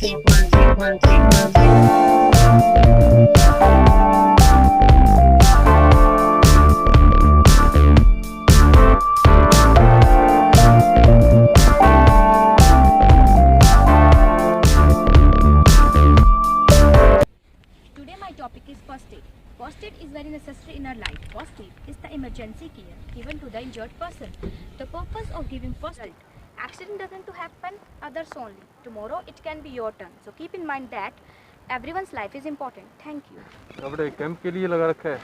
take one, take one, take one, take one. Today my topic is first aid. First aid is very necessary in our life. First aid is the emergency care given to the injured person. The purpose of giving first aid. Accident doesn't to happen others only. Tomorrow it can be your turn. So keep in mind that everyone's life is important. Thank you. अपने camp के लिए लगा रखा है।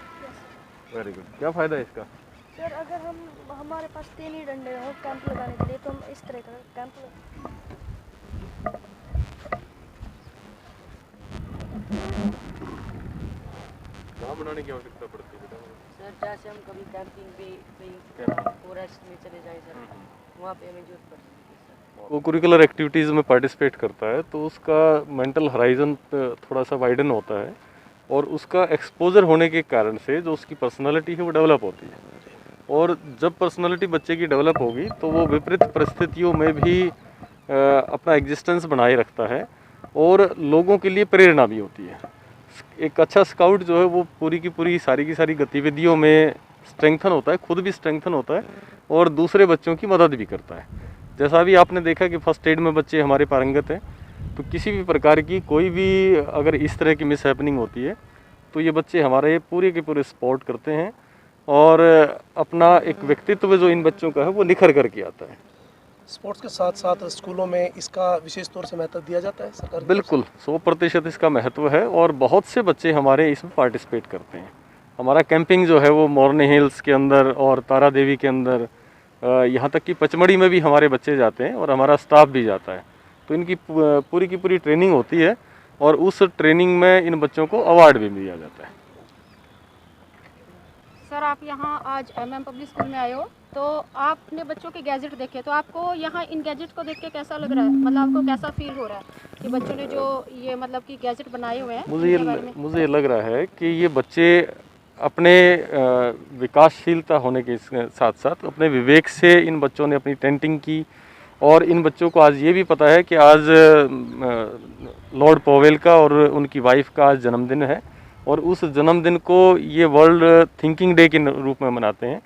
Very good. क्या फ़ायदा है इसका? सर अगर हमारे पास 3 ही डंडे हो कैंप लगाने के लिए तो हम इस तरह का कैंप कहाँ बनाने की आवश्यकता पड़ती है बेटा? सर जैसे हम कभी कैंपिंग पे कहीं फॉरेस्ट में चले जाए सर वहाँ पे हमें जरूरत पड़ती है सर। को करिकुलर एक्टिविटीज़ में पार्टिसिपेट करता है तो उसका मेंटल हराइजन थोड़ा सा वाइडन होता है और उसका एक्सपोजर होने के कारण से जो उसकी पर्सनालिटी है वो डेवलप होती है। और जब पर्सनालिटी बच्चे की डेवलप होगी तो वो विपरीत परिस्थितियों में भी अपना एग्जिस्टेंस बनाए रखता है और लोगों के लिए प्रेरणा भी होती है। एक अच्छा स्काउट जो है वो पूरी की सारी गतिविधियों में स्ट्रेंथन होता है, खुद भी स्ट्रेंथन होता है और दूसरे बच्चों की मदद भी करता है। जैसा भी आपने देखा कि फर्स्ट एड में बच्चे हमारे पारंगत हैं, तो किसी भी प्रकार की कोई भी अगर इस तरह की मिस हैपनिंग होती है तो ये बच्चे हमारे पूरे के पूरे सपोर्ट करते हैं और अपना एक व्यक्तित्व जो इन बच्चों का है वो निखर करके आता है। स्पोर्ट्स के साथ साथ स्कूलों में इसका विशेष तौर से महत्व दिया जाता है सरकार? बिल्कुल 100% इसका महत्व है और बहुत से बच्चे हमारे इसमें पार्टिसिपेट करते हैं। हमारा कैंपिंग जो है वो मोरनी हिल्स के अंदर और तारा देवी के अंदर, यहाँ तक कि पचमढ़ी में भी हमारे बच्चे जाते हैं और हमारा स्टाफ भी जाता है। तो इनकी पूरी की पूरी ट्रेनिंग होती है और उस ट्रेनिंग में इन बच्चों को अवार्ड भी दिया जाता है। सर आप यहाँ आज MM पब्लिक स्कूल में आए हो तो आपने बच्चों के गैजेट देखे तो आपको यहाँ इन गैजेट को देख के कैसा लग रहा है, मतलब आपको कैसा फील हो रहा है कि बच्चों ने जो ये मतलब कि गैजेट बनाए हुए हैं? मुझे ये लग रहा है कि ये बच्चे अपने विकासशीलता होने के साथ साथ अपने विवेक से इन बच्चों ने अपनी टेंटिंग की और इन बच्चों को आज ये भी पता है कि आज लॉर्ड पॉवेल का और उनकी वाइफ का आज जन्मदिन है और उस जन्मदिन को ये वर्ल्ड थिंकिंग डे के रूप में मनाते हैं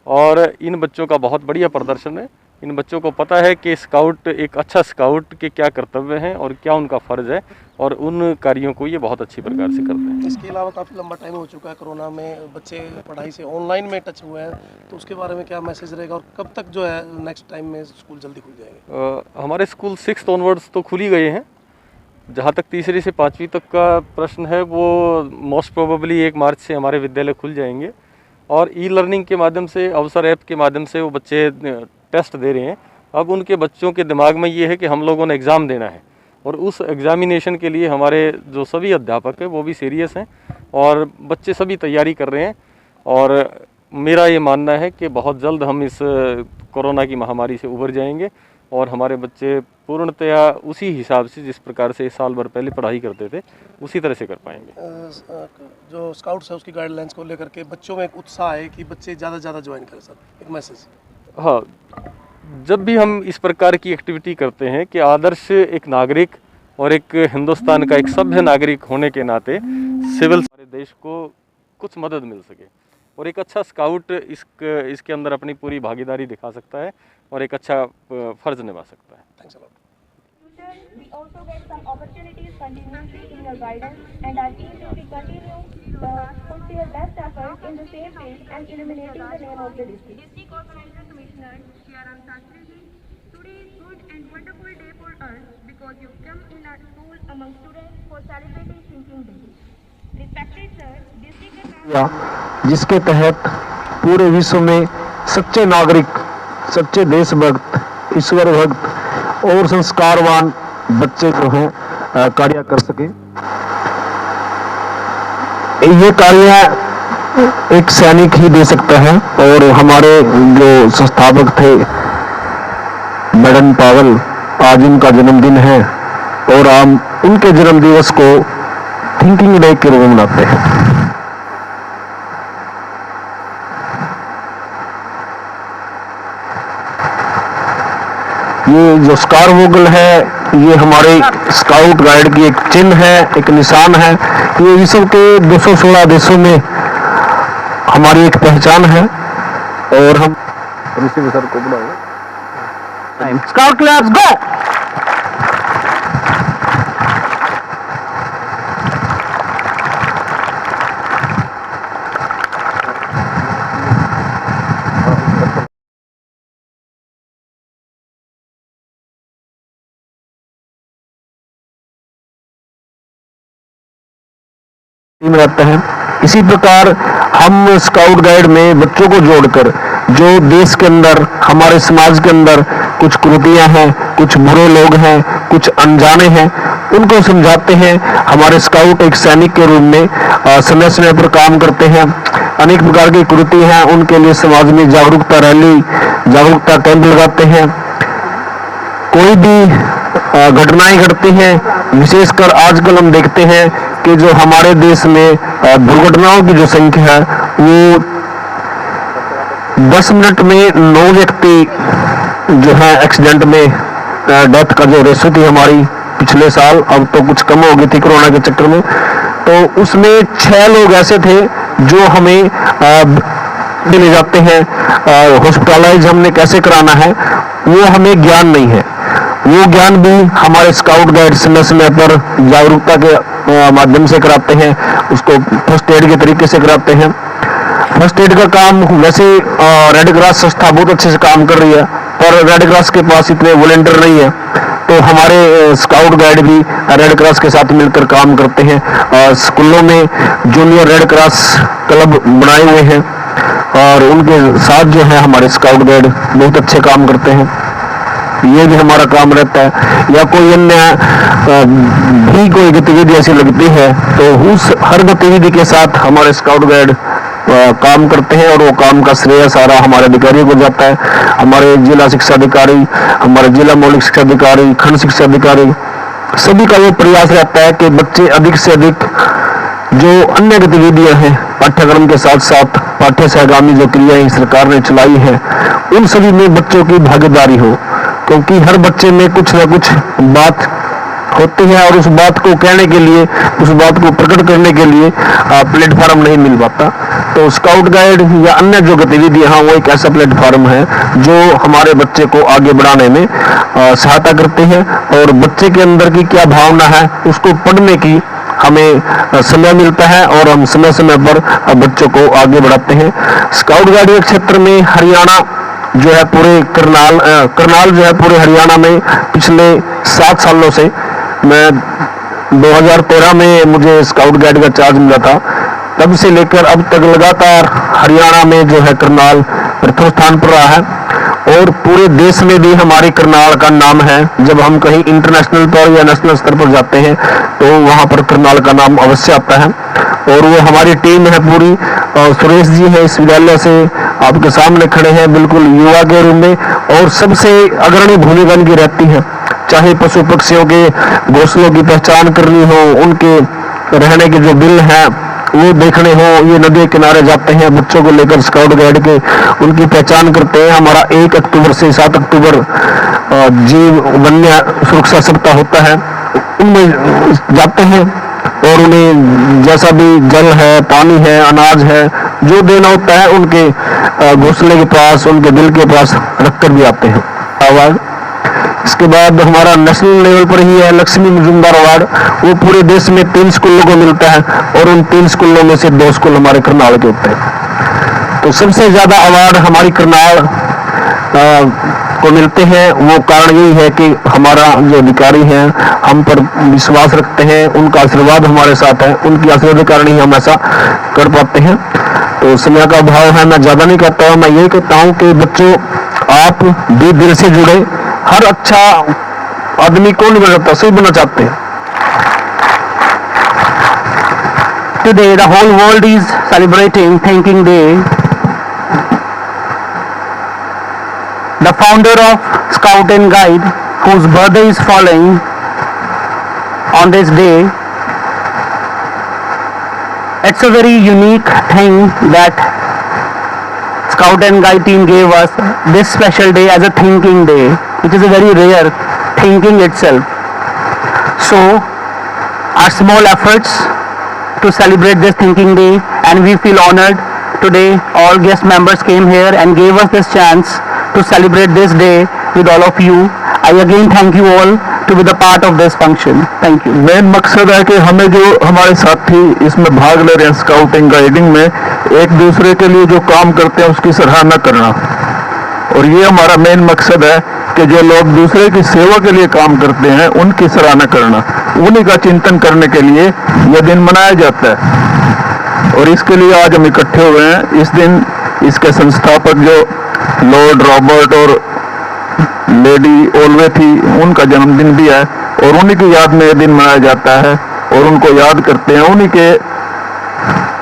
और इन बच्चों का बहुत बढ़िया प्रदर्शन है। इन बच्चों को पता है कि स्काउट एक अच्छा स्काउट के क्या कर्तव्य हैं और क्या उनका फ़र्ज़ है और उन कार्यों को ये बहुत अच्छी प्रकार से करते हैं। इसके अलावा काफ़ी लंबा टाइम हो चुका है कोरोना में, बच्चे पढ़ाई से ऑनलाइन में टच हुए हैं, तो उसके बारे में क्या मैसेज रहेगा और कब तक जो है नेक्स्ट टाइम में स्कूल जल्दी खुल जाएंगे? हमारे स्कूल 6th ऑनवर्ड्स तो खुल ही गए हैं। जहाँ तक तीसरी से 5वीं तक का प्रश्न है वो मोस्ट प्रोबेबली 1 मार्च से हमारे विद्यालय खुल जाएंगे और ई लर्निंग के माध्यम से, अवसर ऐप के माध्यम से वो बच्चे टेस्ट दे रहे हैं। अब उनके बच्चों के दिमाग में ये है कि हम लोगों ने एग्ज़ाम देना है और उस एग्ज़ामिनेशन के लिए हमारे जो सभी अध्यापक हैं वो भी सीरियस हैं और बच्चे सभी तैयारी कर रहे हैं और मेरा ये मानना है कि बहुत जल्द हम इस कोरोना की महामारी से उबर जाएंगे और हमारे बच्चे पूर्णतया उसी हिसाब से जिस प्रकार से साल भर पहले पढ़ाई करते थे उसी तरह से कर पाएंगे। जो स्काउट्स है उसकी गाइडलाइंस को लेकर के बच्चों में एक उत्साह है कि बच्चे ज़्यादा ज्वाइन करें सर, एक मैसेज? हाँ, जब भी हम इस प्रकार की एक्टिविटी करते हैं कि आदर्श एक नागरिक और एक हिंदुस्तान का एक सभ्य नागरिक होने के नाते सिविल हमारे देश को कुछ मदद मिल सके और एक अच्छा स्काउट इसके अंदर अपनी पूरी भागीदारी दिखा सकता है और एक अच्छा फ़र्ज निभा सकता है। Thanks a lot. We also get some opportunities continuously in your guidance and our team will be continue put their best efforts in the same field and illuminating the name of the district. District Organizing Commissioner Shriram Shastri ji, today is good and wonderful day for us because you come in our school among students for celebrating Thinking Day. Respected sir, district जिसके तहत पूरे विश्व में सच्चे नागरिक, सच्चे देशभक्त, ईश्वर भक्त और संस्कारवान बच्चे जो हैं कार्य कर सके। ये कार्य एक सैनिक ही दे सकता है और हमारे जो संस्थापक थे मैडम पावेल, आज इनका जन्मदिन है और हम इनके जन्म दिवस को थिंकिंग डे के रूप में मनाते हैं। ये जो स्कार वोगल है ये हमारे स्काउट गाइड की एक चिन्ह है, एक निशान है। ये विश्व के 216 देशों में हमारी एक पहचान है और हम ऋषि सर को बुलाएंगे। स्काउट क्लास गो। टीम रहते हैं। इसी प्रकार हम स्काउट गाइड में बच्चों को जोड़कर जो देश के अंदर, हमारे समाज के अंदर कुछ कुरीतियां हैं, कुछ बुरे लोग हैं, कुछ अनजाने हैं, उनको समझाते हैं। हमारे स्काउट एक सैनिक के रूप में समय समय पर काम करते हैं। अनेक प्रकार की कुरीति हैं, उनके लिए समाज में जागरूकता रैली, जागरूकता कैंप लगाते हैं। कोई भी घटनाएं घटती हैं, विशेषकर आजकल हम देखते हैं कि जो हमारे देश में दुर्घटनाओं की जो संख्या है वो 10 मिनट में 9 व्यक्ति जो है एक्सीडेंट में डेथ का जो रेशो थी हमारी पिछले साल, अब तो कुछ कम हो गई थी कोरोना के चक्कर में, तो उसमें 6 लोग ऐसे थे जो हमें ले जाते हैं। हॉस्पिटलाइज हमने कैसे कराना है वो हमें ज्ञान नहीं है। वो ज्ञान भी हमारे स्काउट गाइड समय समय पर जागरूकता के माध्यम से कराते हैं, उसको फर्स्ट एड के तरीके से कराते हैं। फर्स्ट एड का काम वैसे रेड क्रॉस संस्था बहुत अच्छे से काम कर रही है, पर रेड क्रॉस के पास इतने वॉलंटियर नहीं है, तो हमारे स्काउट गाइड भी रेड क्रॉस के साथ मिलकर काम करते हैं। स्कूलों में जूनियर रेड क्रॉस क्लब बनाए हुए हैं और उनके साथ जो है हमारे स्काउट गाइड बहुत अच्छे काम करते हैं। ये भी हमारा काम रहता है। या कोई अन्य भी कोई गतिविधि ऐसी लगती है तो उस हर गतिविधि के साथ हमारे स्काउट गाइड काम करते हैं और वो काम का श्रेय सारा हमारे अधिकारियों को जाता है। हमारे जिला शिक्षा अधिकारी, हमारे जिला मौलिक शिक्षा अधिकारी, खंड शिक्षा अधिकारी, सभी का वो प्रयास रहता है कि बच्चे अधिक से अधिक जो अन्य गतिविधियां हैं पाठ्यक्रम के साथ साथ पाठ्य सहगामी जो क्रियाएं सरकार ने चलाई है उन सभी में बच्चों की भागीदारी हो, क्योंकि हर बच्चे में कुछ ना कुछ बात होती है और उस बात को कहने के लिए, उस बात को प्रकट करने के लिए प्लेटफॉर्म नहीं मिल पाता। तो स्काउट गाइड या अन्य जो गतिविधियां हैं वो एक ऐसा प्लेटफॉर्म है जो हमारे बच्चे को आगे बढ़ाने में सहायता करती है और बच्चे के अंदर की क्या भावना है उसको पढ़ने की हमें समय मिलता है और हम समय समय पर बच्चों को आगे बढ़ाते हैं। स्काउट गाइड के क्षेत्र में हरियाणा जो है पूरे करनाल जो है पूरे हरियाणा में पिछले 7 सालों से, मैं 2013 में मुझे स्काउट गाइड का चार्ज मिला था, तब से लेकर अब तक लगातार हरियाणा में जो है करनाल प्रथम स्थान पर रहा है और पूरे देश में भी हमारे करनाल का नाम है। जब हम कहीं इंटरनेशनल पर या नेशनल स्तर पर जाते हैं तो वहां पर करनाल का नाम अवश्य आता है और वो हमारी टीम है पूरी। सुरेश जी है इस विद्यालय से, आपके सामने खड़े हैं बिल्कुल युवा के रूप में और सबसे अग्रणी भूमिका इनकी रहती है। चाहे पशु पक्षियों के घोंसलों की पहचान करनी हो, उनके रहने के जो बिल हैं वो देखने हो, ये नदी किनारे जाते हैं बच्चों को लेकर स्काउट गाइड के, उनकी पहचान करते हैं। हमारा 1 अक्टूबर से 7 अक्टूबर जीव वन्य सुरक्षा सप्ताह होता है, उनमें जाते हैं और उन्हें जैसा भी जल है, पानी है, अनाज है, जो देना होता है उनके घोंसले के पास, उनके दिल के पास रखकर भी आते हैं। अवार्ड इसके बाद हमारा नेशनल लेवल पर ही है लक्ष्मी मजुमदार अवार्ड, वो पूरे देश में 3 स्कूलों को मिलता है और उन 3 स्कूलों में से 2 स्कूल हमारे करनाल के होते हैं। तो सबसे ज्यादा अवार्ड हमारी करनाल को मिलते हैं। वो कारण यही है कि हमारा जो अधिकारी हैं हम पर विश्वास रखते हैं, उनका आशीर्वाद हमारे साथ है, उनकी आशीर्वाद के कारण ही हम ऐसा कर पाते हैं। तो समय का अभाव है, मैं ज्यादा नहीं कहता हूँ, मैं यही कहता हूँ कि बच्चों आप भी दिल से जुड़े। हर अच्छा आदमी कौन बनना चाहता, सही बनना चाहते हैं। Today the whole world is celebrating Thinking Day. The founder of Scout and Guide, whose birthday is falling on this day, it's a very unique thing that Scout and Guide team gave us this special day as a thinking day, which is a very rare thinking itself. also our small efforts to celebrate this Thinking Day, and we feel honored today all guest members came here and gave us this chance to celebrate this day with all of you. I again thank you all to be the part of this function. Thank you. Main मकसद है कि हमें जो हमारे साथी इसमें भाग ले रहे हैं स्काउटिंग गाइडिंग में, एक दूसरे के लिए जो काम करते हैं उसकी सराहना करना, और ये हमारा मेन मकसद है कि जो लोग दूसरे की सेवा के लिए काम करते हैं उनकी सराहना करना, उन्हीं का चिंतन करने के लिए यह दिन मनाया जाता है। और इसके लिए आज हम इकट्ठे हुए हैं। इस दिन इसके संस्थापक जो लॉर्ड रॉबर्ट और लेडी ओल्वे थी, उनका जन्मदिन भी है और उन्हीं की याद में यह दिन मनाया जाता है और उनको याद करते हैं। उन्हीं के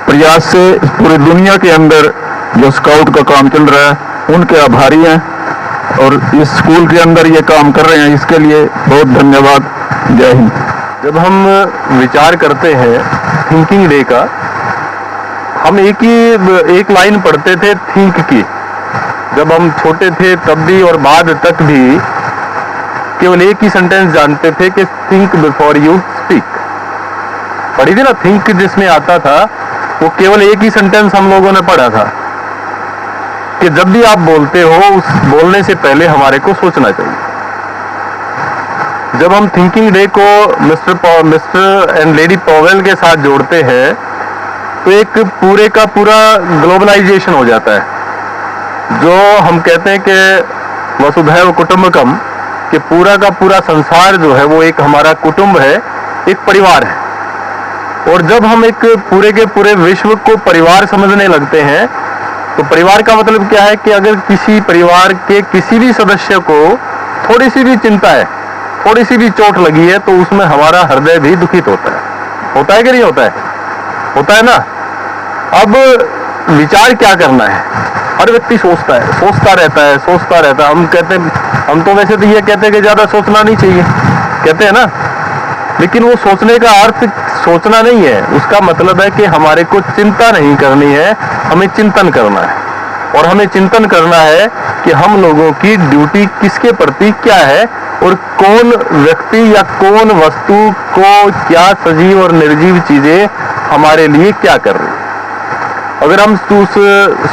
प्रयास से पूरी दुनिया के अंदर जो स्काउट का काम चल रहा है उनके आभारी हैं और इस स्कूल के अंदर ये काम कर रहे हैं, इसके लिए बहुत धन्यवाद। जय हिंद। जब हम विचार करते हैं थिंकिंग डे का, हम एक लाइन पढ़ते थे थिंक की, जब हम छोटे थे तब भी और बाद तक भी केवल एक ही सेंटेंस जानते थे कि थिंक बिफोर यू स्पीक। पढ़ी थी ना थिंक, जिसमें आता था वो केवल एक ही सेंटेंस हम लोगों ने पढ़ा था कि जब भी आप बोलते हो उस बोलने से पहले हमारे को सोचना चाहिए। जब हम थिंकिंग डे को मिस्टर एंड लेडी पॉवेल के साथ जोड़ते हैं तो एक पूरे का पूरा ग्लोबलाइजेशन हो जाता है। जो हम कहते हैं कि वसुधैव कुटुंबकम, कि पूरा का पूरा संसार जो है वो एक हमारा कुटुंब है, एक परिवार है। और जब हम एक पूरे के पूरे विश्व को परिवार समझने लगते हैं तो परिवार का मतलब क्या है कि अगर किसी परिवार के किसी भी सदस्य को थोड़ी सी भी चिंता है, थोड़ी सी भी चोट लगी है, तो उसमें हमारा हृदय भी दुखित होता है कि नहीं होता है? होता है ना। अब विचार क्या करना है? हर व्यक्ति सोचता रहता है। हम कहते हैं, हम तो वैसे तो ये कहते हैं कि ज्यादा सोचना नहीं चाहिए, कहते हैं ना, लेकिन वो सोचने का अर्थ सोचना नहीं है। उसका मतलब है कि हमारे को चिंता नहीं करनी है, हमें चिंतन करना है। और हमें चिंतन करना है कि हम लोगों की ड्यूटी किसके प्रति क्या है और कौन व्यक्ति या कौन वस्तु को क्या सजीव और निर्जीव चीजें हमारे लिए क्या कर रही है। अगर हम उस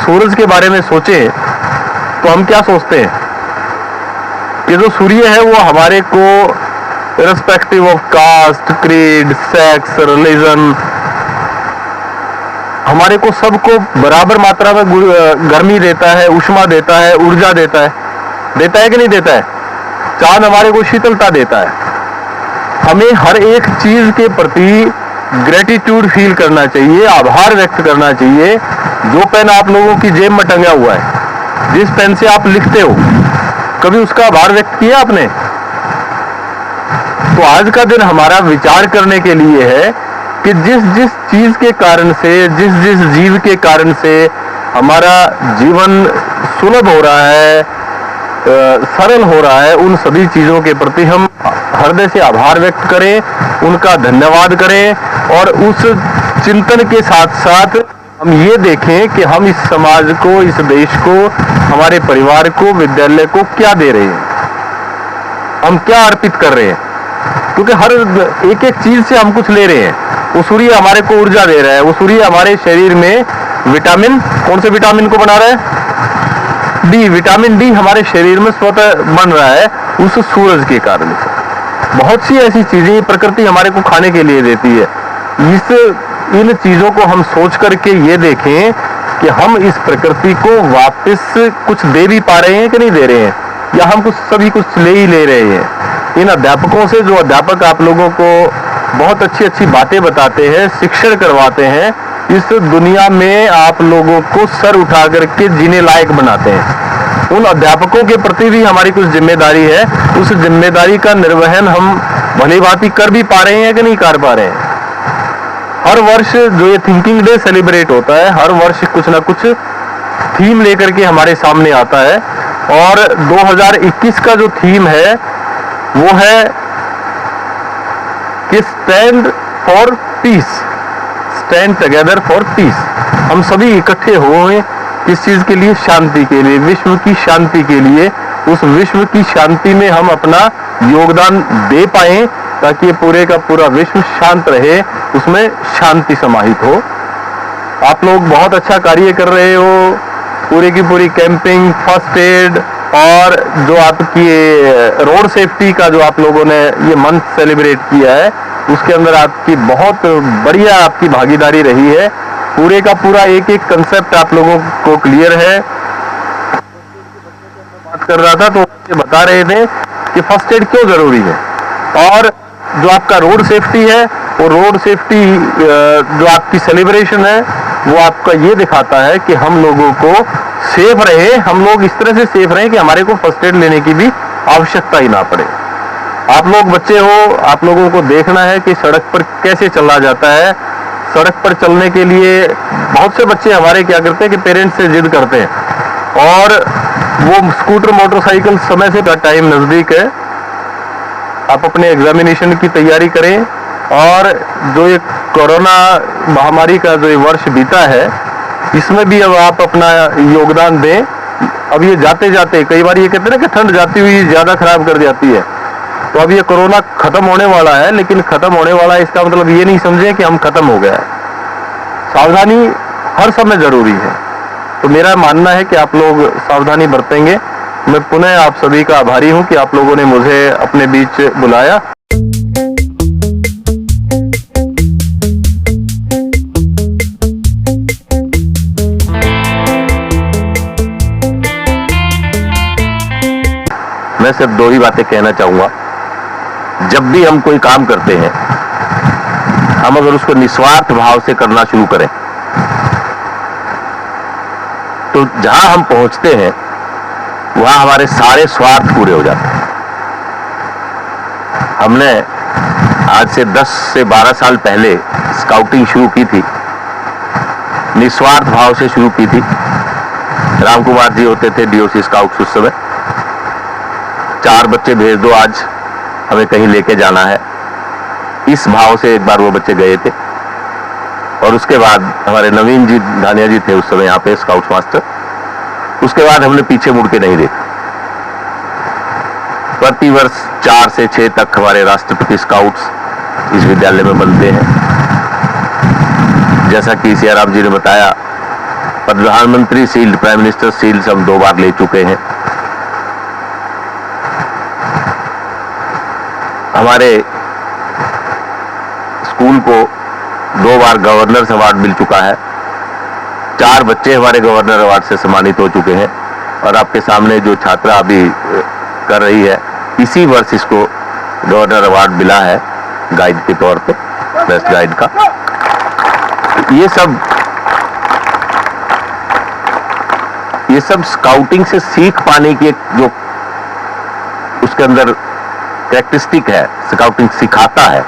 सूरज के बारे में सोचें तो हम क्या सोचते हैं कि जो सूर्य है वो हमारे को irrespective of caste, creed, sex, religion, हमारे को सबको बराबर मात्रा में गर्मी देता है, उष्मा देता है, ऊर्जा देता है कि नहीं देता है? चांद हमारे को शीतलता देता है। हमें हर एक चीज के प्रति ग्रेटिट्यूड फील करना चाहिए, आभार व्यक्त करना चाहिए। जो पेन आप लोगों की जेब में टंगा हुआ है, जिस पेन से आप लिखते हो, कभी उसका आभार व्यक्त किया आपने? तो आज का दिन हमारा विचार करने के लिए है कि जिस जिस चीज के कारण से, जिस जिस जीव के कारण से हमारा जीवन सुलभ हो रहा है, सरल हो रहा है, उन सभी चीजों के प्रति हम हृदय से आभार व्यक्त करें, उनका धन्यवाद करें और उस चिंतन के साथ साथ हम ये देखें कि हम इस समाज को, इस देश को, हमारे परिवार को, विद्यालय को क्या दे रहे हैं, हम क्या अर्पित कर रहे हैं। क्योंकि हर एक एक चीज से हम कुछ ले रहे हैं। वो सूर्य हमारे को ऊर्जा दे रहा है, वो सूर्य हमारे शरीर में विटामिन, कौन से विटामिन को बना रहा है? डी, विटामिन डी हमारे शरीर में स्वतः बन रहा है उस सूरज के कारण से। बहुत सी ऐसी चीजें प्रकृति हमारे को खाने के लिए देती है। इन चीजों को हम सोच करके ये देखें कि हम इस प्रकृति को वापस कुछ दे भी पा रहे हैं कि नहीं दे रहे हैं, या हम सभी कुछ ले ही ले रहे हैं। इन अध्यापकों से, जो अध्यापक आप लोगों को बहुत अच्छी अच्छी बातें बताते हैं, शिक्षण करवाते हैं, इस दुनिया में आप लोगों को सर उठा करके जीने लायक बनाते हैं, उन अध्यापकों के प्रति भी हमारी कुछ जिम्मेदारी है। उस जिम्मेदारी का निर्वहन हम भली भांति कर भी पा रहे हैं कि नहीं कर पा रहे हैं। हर वर्ष जो ये थिंकिंग डे सेलिब्रेट होता है, हर वर्ष कुछ ना कुछ थीम लेकर के हमारे सामने आता है, और 2021 का जो थीम है वो है कि stand for piece, stand together for piece. हम सभी इकट्ठे हुए किस चीज के लिए? शांति के लिए, विश्व की शांति के लिए। उस विश्व की शांति में हम अपना योगदान दे पाए, ताकि ये पूरे का पूरा विश्व शांत रहे, उसमें शांति समाहित हो। आप लोग बहुत अच्छा कार्य कर रहे हो, पूरी की पूरी कैंपिंग, फर्स्ट एड और जो आपकी रोड सेफ्टी का जो आप लोगों ने ये मंथ सेलिब्रेट किया है, उसके अंदर आपकी बहुत बढ़िया आपकी भागीदारी रही है। पूरे का पूरा एक एक कंसेप्ट आप लोगों को क्लियर है। बात कर रहा था तो ये बता रहे थे कि फर्स्ट एड क्यों जरूरी है, और जो आपका रोड सेफ्टी है वो रोड सेफ्टी जो आपकी सेलिब्रेशन है वो आपका ये दिखाता है कि हम लोगों को सेफ रहे, हम लोग इस तरह से सेफ रहे कि हमारे को फर्स्ट एड लेने की भी आवश्यकता ही ना पड़े। आप लोग बच्चे हो, आप लोगों को देखना है कि सड़क पर कैसे चला जाता है। सड़क पर चलने के लिए बहुत से बच्चे हमारे क्या करते हैं कि पेरेंट्स से जिद करते हैं और वो स्कूटर मोटरसाइकिल समय से टाइम नजदीक है, आप अपने एग्जामिनेशन की तैयारी करें। और जो ये कोरोना महामारी का जो ये वर्ष बीता है, इसमें भी अब आप अपना योगदान दें। अब ये जाते जाते कई बार ये कहते हैं ना कि ठंड जाती हुई ज्यादा खराब कर जाती है, तो अब ये कोरोना खत्म होने वाला है, लेकिन खत्म होने वाला है इसका मतलब ये नहीं समझे कि हम खत्म हो गया है। सावधानी हर समय जरूरी है, तो मेरा मानना है कि आप लोग सावधानी बरतेंगे। मैं पुनः आप सभी का आभारी हूं कि आप लोगों ने मुझे अपने बीच बुलाया। मैं सिर्फ दो ही बातें कहना चाहूंगा। जब भी हम कोई काम करते हैं, हम अगर उसको निस्वार्थ भाव से करना शुरू करें तो जहां हम पहुंचते हैं वहां हमारे सारे स्वार्थ पूरे हो जाते हैं। हमने आज से 10 से 12 साल पहले स्काउटिंग शुरू की थी, निस्वार्थ भाव से शुरू की थी। राम कुमार जी होते थे डीओसी स्काउट्स उस समय। 4 बच्चे भेज दो, आज हमें कहीं लेके जाना है, इस भाव से एक बार वो बच्चे गए थे। और उसके बाद हमारे नवीन जी धानिया जी थे उस समय यहाँ पे स्काउट मास्टर। उसके बाद हमने पीछे मुड़ के नहीं देखा। प्रतिवर्ष 4 से 6 तक हमारे राष्ट्रपति स्काउट्स इस विद्यालय में बनते हैं। जैसा कि सियाराम जी ने बताया, प्रधानमंत्री शील्ड, प्राइम मिनिस्टर शील्ड हम 2 बार ले चुके हैं। हमारे स्कूल को 2 बार गवर्नर्स अवार्ड मिल चुका है। 4 बच्चे हमारे गवर्नर अवार्ड से सम्मानित हो चुके हैं। और आपके सामने जो छात्रा अभी कर रही है, इसी वर्ष इसको गवर्नर अवार्ड मिला है गाइड के तौर पे, बेस्ट गाइड का। ये सब स्काउटिंग से सीख पाने की एक जो उसके अंदर कैरेक्टरिस्टिक है, स्काउटिंग सिखाता है,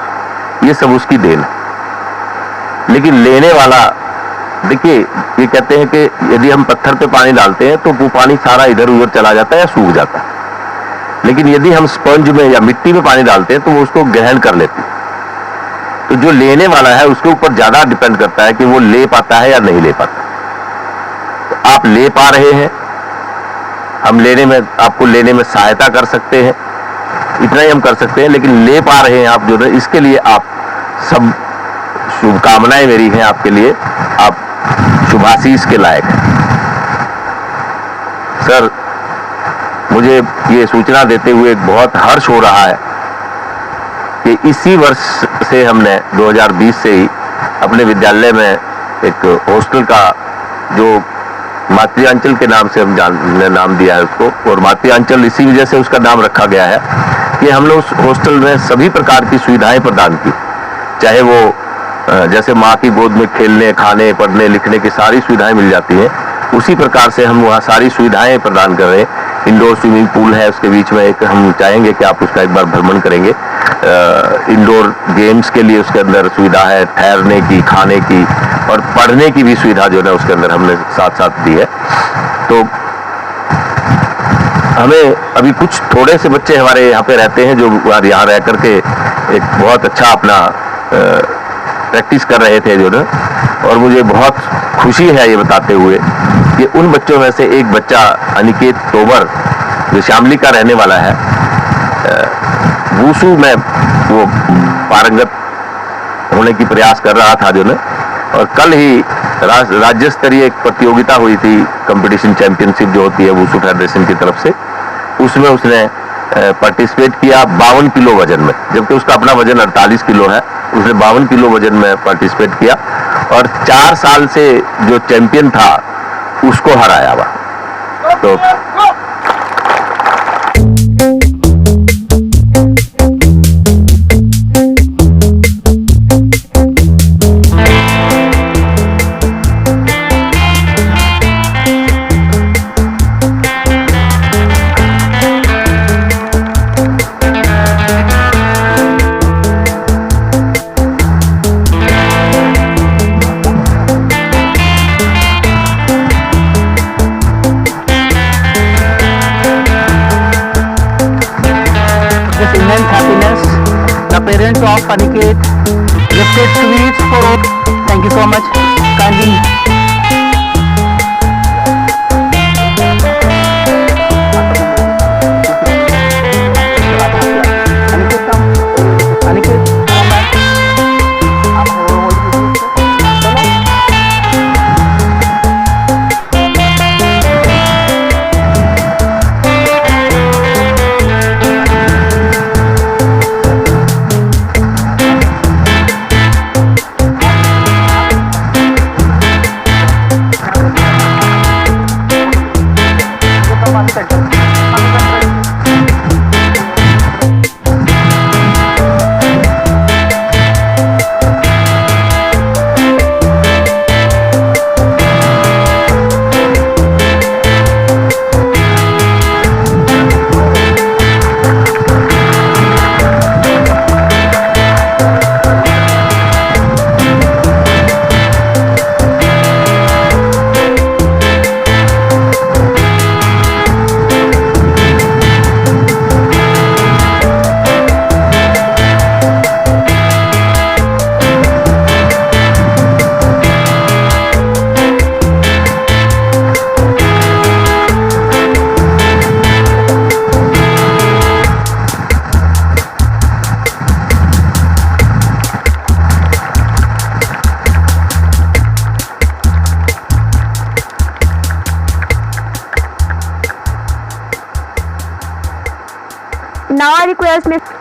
ये सब उसकी देन है। लेकिन लेने वाला, देखिए ये कहते हैं कि यदि हम पत्थर पे पानी डालते हैं तो वो पानी सारा इधर उधर चला जाता है या सूख जाता है, लेकिन यदि हम स्पंज में या मिट्टी में पानी डालते हैं तो वो उसको ग्रहण कर लेती है। तो जो लेने वाला है उसके ऊपर ज्यादा डिपेंड करता है कि वो ले पाता है या नहीं ले पाता। तो आप ले पा रहे हैं, हम लेने में, आपको लेने में सहायता कर सकते हैं, इतना ही हम कर सकते हैं। लेकिन ले पा रहे हैं आप जो है, इसके लिए आप सब, शुभकामनाएं मेरी हैं आपके लिए, आप शुभाशीष के लायक हैं। सर, मुझे ये सूचना देते हुए बहुत हर्ष हो रहा है कि इसी वर्ष से हमने 2020 से ही अपने विद्यालय में एक हॉस्टल का, जो मातृयांचल के नाम से हम नाम दिया है उसको, और मातृयांचल इसी वजह से उसका नाम रखा गया है कि हम लोग उस हॉस्टल में सभी प्रकार की सुविधाएं प्रदान की, चाहे वो जैसे माँ की गोद में खेलने, खाने, पढ़ने, लिखने की सारी सुविधाएं मिल जाती हैं, उसी प्रकार से हम वहाँ सारी सुविधाएं प्रदान कर रहे हैं। इंडोर स्विमिंग पूल है उसके बीच में, एक हम चाहेंगे कि आप उसका एक बार भ्रमण करेंगे। इंडोर गेम्स के लिए उसके अंदर सुविधा है, ठहरने की, खाने की और पढ़ने की भी सुविधा जो है उसके अंदर हमने साथ साथ दी है। तो हमें अभी कुछ थोड़े से बच्चे हमारे यहाँ पे रहते हैं जो यहाँ रह करके एक बहुत अच्छा अपना प्रैक्टिस कर रहे थे जो ना, और मुझे बहुत खुशी है ये बताते हुए कि उन बच्चों में से एक बच्चा अनिकेत तोमर, जो शामली का रहने वाला है, वूसू में वो पारंगत होने की प्रयास कर रहा था जो ने, और कल ही राज्य स्तरीय एक प्रतियोगिता हुई थी, कंपटीशन चैंपियनशिप जो होती है वूसू फेडरेशन की तरफ से, उसमें उसने पार्टिसिपेट किया 52 किलो वजन में, जबकि उसका अपना वजन 48 किलो है। उसने 52 किलो वजन में पार्टिसिपेट किया और 4 साल से जो चैंपियन था उसको हराया हुआ। तो immense happiness. The parents of Aniket gifted sweets for it. Thank you so much. Kindly. Aniket, come. Aniket, come back. Now I request Ms.